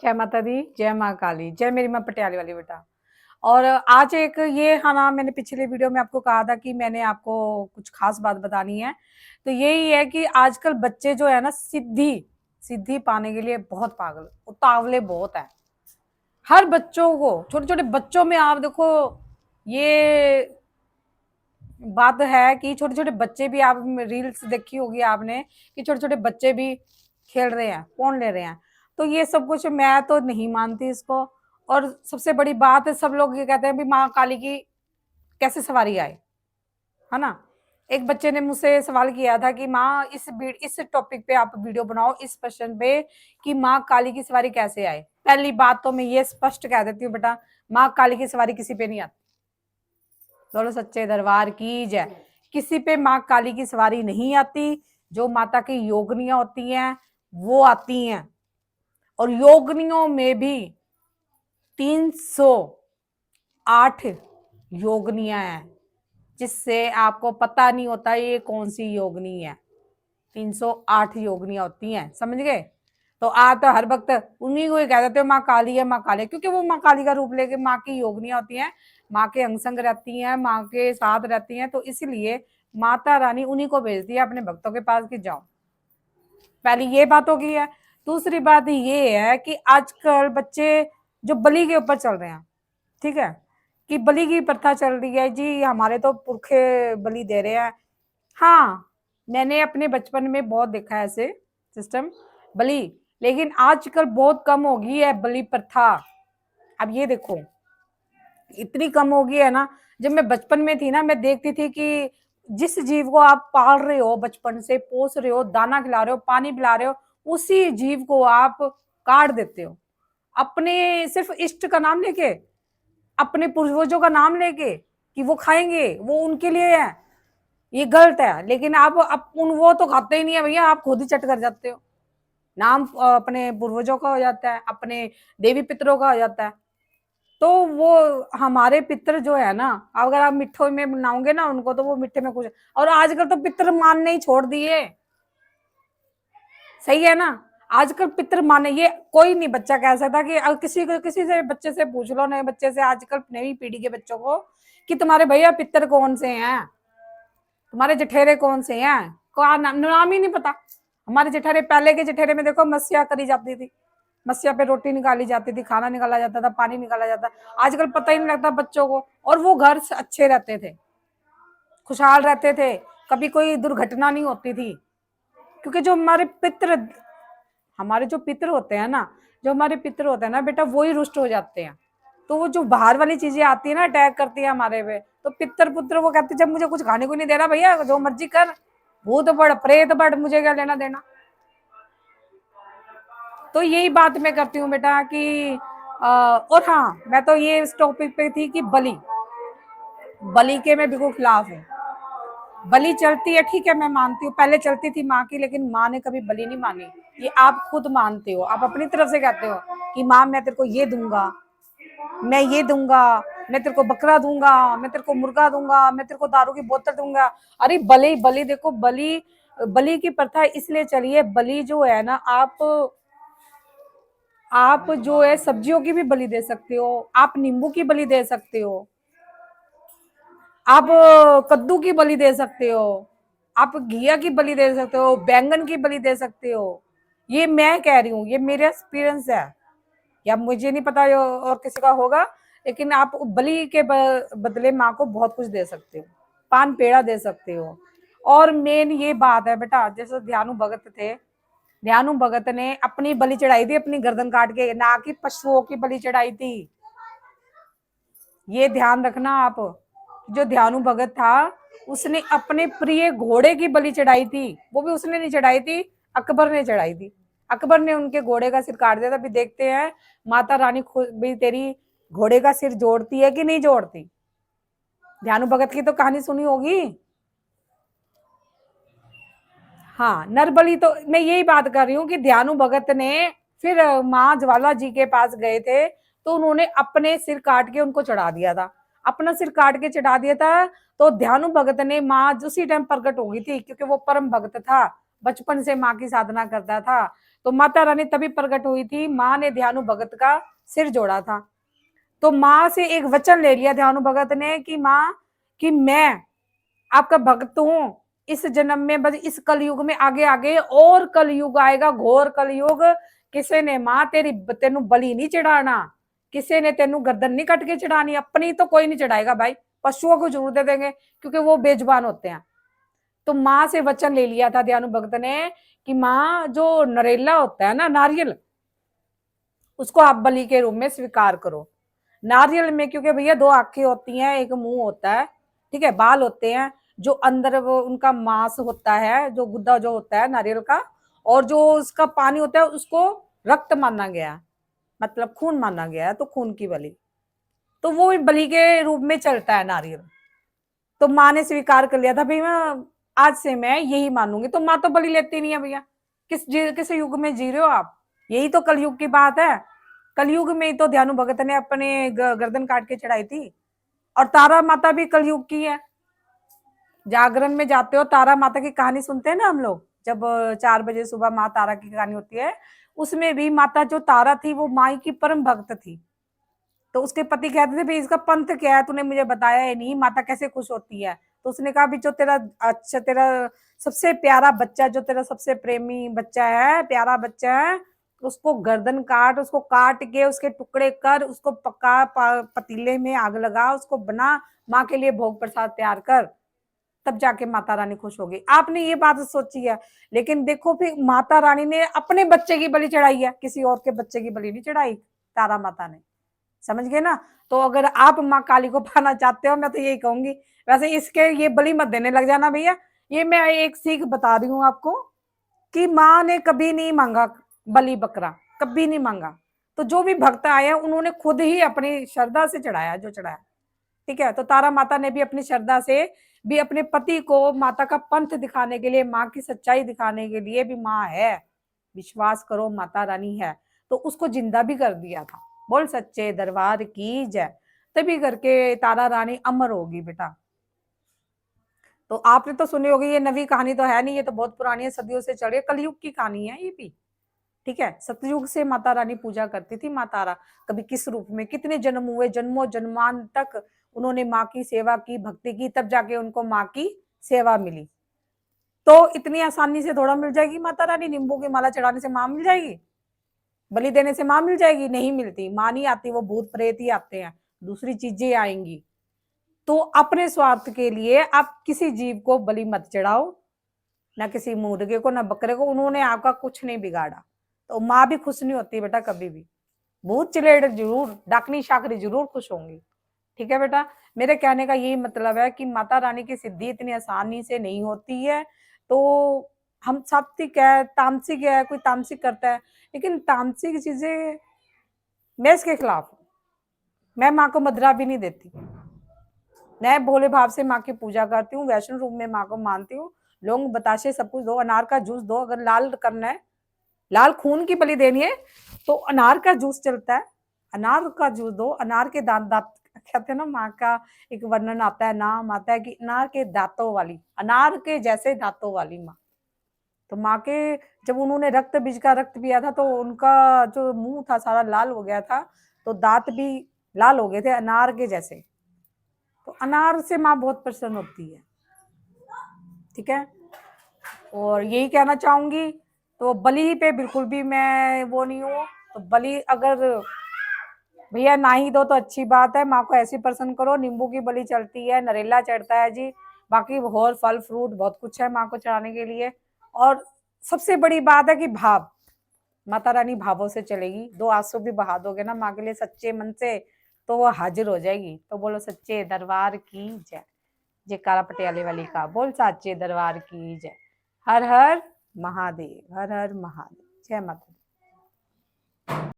जय माता दी, जय माँ काली, जय मेरी माँ पटियाले वाली बेटा। और आज एक ये हाँ ना, मैंने पिछले वीडियो में आपको कहा था कि मैंने आपको कुछ खास बात बतानी है। तो यही है कि आजकल बच्चे जो है ना, सिद्धि सिद्धि पाने के लिए बहुत पागल उतावले बहुत है। हर बच्चों को, छोटे छोटे बच्चों में आप देखो, ये बात है कि छोटे छोटे बच्चे भी, आप रील्स देखी होगी आपने कि छोटे छोटे बच्चे भी खेल रहे हैं, फोन ले रहे हैं। तो ये सब कुछ मैं तो नहीं मानती इसको। और सबसे बड़ी बात है, सब लोग ये कहते हैं भी माँ काली की कैसे सवारी आए, है ना। एक बच्चे ने मुझसे सवाल किया था कि माँ इस टॉपिक पे आप वीडियो बनाओ, इस क्वेश्चन पे कि माँ काली की सवारी कैसे आए। पहली बात तो मैं ये स्पष्ट कह देती हूँ बेटा, माँ काली की सवारी किसी पे नहीं आती। बोलो सच्चे दरबार की जय। किसी पे माँ काली की सवारी नहीं आती। जो माता की योगनियां होती हैं वो आती हैं। और योगनियों में भी 308 योगनियां हैं, जिससे आपको पता नहीं होता ये कौन सी योगनी है। 308 योगनियां होती हैं, समझ गए। तो आप तो हर वक्त उन्हीं को ही कह देते हो माँ काली है, माँ काली है, क्योंकि वो माँ काली का रूप लेके माँ की योगनियां होती हैं, माँ के अंग संग रहती हैं, माँ के साथ रहती हैं। तो इसलिए माता रानी उन्हीं को भेजती है अपने भक्तों के पास कि जाओ। पहली ये बात होगी है। दूसरी बात ये है कि आजकल बच्चे जो बलि के ऊपर चल रहे हैं, ठीक है, कि बलि की प्रथा चल रही है जी, हमारे तो पुरखे बलि दे रहे हैं। हाँ, मैंने अपने बचपन में बहुत देखा है ऐसे सिस्टम बलि, लेकिन आजकल बहुत कम हो गई है बलि प्रथा। अब ये देखो, इतनी कम हो गई है ना। जब मैं बचपन में थी ना, मैं देखती थी कि जिस जीव को आप पाल रहे हो, बचपन से पोस रहे हो, दाना खिला रहे हो, पानी पिला रहे हो, उसी जीव को आप काट देते हो अपने सिर्फ इष्ट का नाम लेके, अपने पूर्वजों का नाम लेके कि वो खाएंगे, वो उनके लिए है। ये गलत है। लेकिन आप उन वो तो खाते ही नहीं है भैया, आप खुद ही चट कर जाते हो। नाम अपने पूर्वजों का हो जाता है, अपने देवी पितरों का हो जाता है। तो वो हमारे पितर जो है ना, अगर आप मिठो में बनाओगे ना उनको, तो वो मिठे में कुछ। और आजकल तो पितर मानने ही छोड़ दिए, सही है ना। आजकल पितर माने, ये कोई नहीं बच्चा कह सकता कि किसी से बच्चे से पूछ लो, नए बच्चे से, आजकल नई पीढ़ी के बच्चों को, कि तुम्हारे भैया पितर कौन से हैं, तुम्हारे जठेरे कौन से हैं, का नाम ही नहीं पता। हमारे जठेरे, पहले के जठेरे में देखो मस्या करी जाती थी, मस्या पे रोटी निकाली जाती थी, खाना निकाला जाता था, पानी निकाला जाता। आजकल पता ही नहीं लगता बच्चों को, और वो घर अच्छे रहते थे, खुशहाल रहते थे, कभी कोई दुर्घटना नहीं होती थी। क्योंकि जो हमारे जो पितर होते हैं ना, जो हमारे पितर होते हैं ना बेटा, वो ही रुष्ट हो जाते हैं। तो वो जो बाहर वाली चीजें आती है ना, अटैक करती है हमारे पे, तो पितर पुत्र वो कहते जब मुझे कुछ खाने को नहीं दे रहा भैया, जो मर्जी कर, भूत बढ़ प्रेत बढ़, मुझे क्या लेना देना। तो यही बात मैं करती हूँ बेटा कि और हाँ, मैं तो ये इस टॉपिक पे थी कि बलि बलि के मैं बिल्कुल खिलाफ हूँ। बलि चलती है, ठीक है, मैं मानती हूँ, पहले चलती थी माँ की, लेकिन माँ ने कभी बलि नहीं मानी। ये आप खुद मानते हो, आप अपनी तरफ से कहते हो कि माँ मैं तेरे को ये दूंगा, मैं ये दूंगा, मैं तेरे को बकरा दूंगा, मैं तेरे को मुर्गा दूंगा, मैं तेरे को दारू की बोतल दूंगा। अरे बलि बलि देखो, बलि बलि की प्रथा इसलिए चली है। बलि जो है ना, आप जो है सब्जियों की भी बलि दे सकते हो, आप नींबू की बलि दे सकते हो, आप कद्दू की बलि दे सकते हो, आप घिया की बलि दे सकते हो, बैंगन की बलि दे सकते हो। ये मैं कह रही हूँ, ये मेरा एक्सपीरियंस है, या मुझे नहीं पता और किसी का होगा। लेकिन आप बलि के बदले माँ को बहुत कुछ दे सकते हो, पान पेड़ा दे सकते हो। और मेन ये बात है बेटा, जैसे ध्यानु भगत थे, ध्यानु भगत ने अपनी बलि चढ़ाई थी, अपनी गर्दन काट के, ना कि पशुओं की बलि चढ़ाई थी। ये ध्यान रखना आप। जो ध्यानु भगत था, उसने अपने प्रिय घोड़े की बलि चढ़ाई थी। वो भी उसने नहीं चढ़ाई थी, अकबर ने चढ़ाई थी। अकबर ने उनके घोड़े का सिर काट दिया था। अभी देखते हैं माता रानी खुद भी तेरी घोड़े का सिर जोड़ती है कि नहीं जोड़ती। ध्यानु भगत की तो कहानी सुनी होगी। हाँ, नरबली, तो मैं यही बात कर रही हूँ कि ध्यानु भगत ने फिर माँ ज्वाला जी के पास गए थे, तो उन्होंने अपने सिर काट के उनको चढ़ा दिया था, अपना सिर काट के चढ़ा दिया था। तो ध्यानु भगत ने, माँ उसी टाइम प्रकट हो गई थी, क्योंकि वो परम भक्त था, बचपन से माँ की साधना करता था। तो माता रानी तभी प्रकट हुई थी। माँ ने ध्यानु भगत का सिर जोड़ा था, तो माँ से एक वचन ले लिया ध्यानु भगत ने कि माँ, कि मैं आपका भक्त हूं, इस जन्म में, बस इस कलयुग में, आगे आगे और कलयुग आएगा, घोर कलयुग, किसी ने माँ तेनू बलि नहीं चढ़ाना, किसी ने तेनू गर्दन नहीं कट के चढ़ानी, अपनी तो कोई नहीं चढ़ाएगा भाई, पशुओं को जरूर दे देंगे क्योंकि वो बेजुबान होते हैं। तो माँ से वचन ले लिया था ध्यानु भगत ने कि माँ, जो नरेला होता है ना, नारियल, उसको आप बलि के रूप में स्वीकार करो। नारियल में क्योंकि भैया दो आंखें होती हैं, एक मुंह होता है, ठीक है, बाल होते हैं, जो अंदर वो उनका मांस होता है, जो गुद्दा जो होता है नारियल का, और जो उसका पानी होता है उसको रक्त माना गया, मतलब खून माना गया है, तो खून की बलि, तो वो बलि के रूप में चलता है नारियल। तो माँ ने स्वीकार कर लिया था भाई, मैं आज से मैं यही मानूंगी। तो माँ तो बलि लेती नहीं है भैया, किस युग में जी रहे हो आप? यही तो कलयुग की बात है। कलयुग में ही तो ध्यानु भगत ने अपने गर्दन काट के चढ़ाई थी। और तारा माता भी कलयुग की है। जागरण में जाते हो, तारा माता की कहानी सुनते हैं ना हम लोग, जब 4 बजे सुबह माँ तारा की कहानी होती है, उसमें भी माता जो तारा थी वो माई की परम भक्त थी। तो उसके पति कहते थे भाई इसका पंथ क्या है, तूने मुझे बताया ही नहीं, माता कैसे खुश होती है? तो उसने कहा भी जो तेरा, अच्छा, तेरा सबसे प्यारा बच्चा, जो तेरा सबसे प्रेमी बच्चा है, प्यारा बच्चा है, उसको गर्दन काट, उसको काट के उसके टुकड़े कर, उसको पका, पतीले में आग लगा, उसको बना, माँ के लिए भोग प्रसाद तैयार कर, तब जाके माता रानी खुश होगी। आपने ये बात सोची है, लेकिन देखो फिर माता रानी ने अपने बच्चे की बलि चढ़ाई है, किसी और के बच्चे की बलि नहीं चढ़ाई तारा माता ने। समझ गए ना? तो अगर आप माँ काली को पाना चाहते हो, मैं तो यही कहूंगी, वैसे इसके ये बलि मत देने लग जाना भैया। ये मैं एक सीख बता रही हूँ आपको कि माँ ने कभी नहीं मांगा बलि बकरा, कभी नहीं मांगा। तो जो भी भक्त आए हैं उन्होंने खुद ही अपनी श्रद्धा से चढ़ाया जो चढ़ाया, ठीक है। तो तारा माता ने भी अपनी श्रद्धा से भी अपने पति को माता का पंथ दिखाने के लिए, माँ की सच्चाई दिखाने के लिए भी, माँ है, विश्वास करो माता रानी है, तो उसको जिंदा भी कर दिया था। बोल सच्चे दरबार की जय। तभी करके तारा रानी अमर होगी बेटा। तो आपने तो सुनी होगी, ये नवी कहानी तो है नहीं, ये तो बहुत पुरानी है, सदियों से चढ़ी है, कलयुग की कहानी है ये भी, ठीक है। सतयुग से माता रानी पूजा करती थी माँ तारा, कभी किस रूप में, कितने जन्म हुए, जन्मों जन्मान तक उन्होंने माँ की सेवा की, भक्ति की, तब जाके उनको माँ की सेवा मिली। तो इतनी आसानी से थोड़ा मिल जाएगी माता रानी? नींबू की माला चढ़ाने से माँ मिल जाएगी? बलि देने से माँ मिल जाएगी? नहीं मिलती, माँ नहीं आती, वो भूत प्रेत ही आते हैं, दूसरी चीजें आएंगी। तो अपने स्वार्थ के लिए आप किसी जीव को बलि मत चढ़ाओ, ना किसी मुर्गे को, ना बकरे को, उन्होंने आपका कुछ नहीं बिगाड़ा। तो माँ भी खुश नहीं होती बेटा कभी भी, भूत चिलेड़ जरूर, डाकनी शाकरी जरूर खुश होंगी, ठीक है बेटा। मेरे कहने का यही मतलब है कि माता रानी की सिद्धि इतनी आसानी से नहीं होती है। तो हम सात्विक है, तामसिक है, कोई तामसिक करता है, लेकिन तामसिक चीजें मैं इसके खिलाफ हूँ। मैं माँ को मदरा भी नहीं देती, मैं भोले भाव से माँ की पूजा करती हूँ, वैष्णो रूप में माँ को मानती हूँ। लौंग बताशे सब कुछ दो, अनार का जूस दो, अगर लाल करना है, लाल खून की बलि देनी है, तो अनार का जूस चलता है, अनार का जूस दो। अनार के दांत, दांत कहते हैं ना, माँ का एक वर्णन आता है, नाम आता है कि अनार के दांतों वाली, अनार के जैसे दांतों वाली माँ। तो माँ के, जब उन्होंने रक्त बीज का रक्त पिया था तो उनका जो मुंह था सारा लाल हो गया था, तो दांत भी लाल हो गए थे अनार के जैसे। तो अनार से माँ बहुत प्रसन्न होती है, ठीक है। और यही कहना चाहूंगी। तो बलि पे बिल्कुल भी मैं वो नहीं हूँ। तो बलि अगर भैया ना ही दो तो अच्छी बात है, माँ को ऐसी प्रसन्न करो। नींबू की बलि चलती है, नरेला चढ़ता है जी, बाकी और फल फ्रूट बहुत कुछ है माँ को चढ़ाने के लिए। और सबसे बड़ी बात है कि भाव, माता रानी भावों से चलेगी। 2 आंसू भी बहा दोगे ना माँ के लिए सच्चे मन से, तो वो हाजिर हो जाएगी। तो बोलो सच्चे दरबार की जय। जयकारा पटियाले वाली का बोल, सच्चे दरबार की जय। हर हर महादेव, हर हर महादेव, जय माता दी।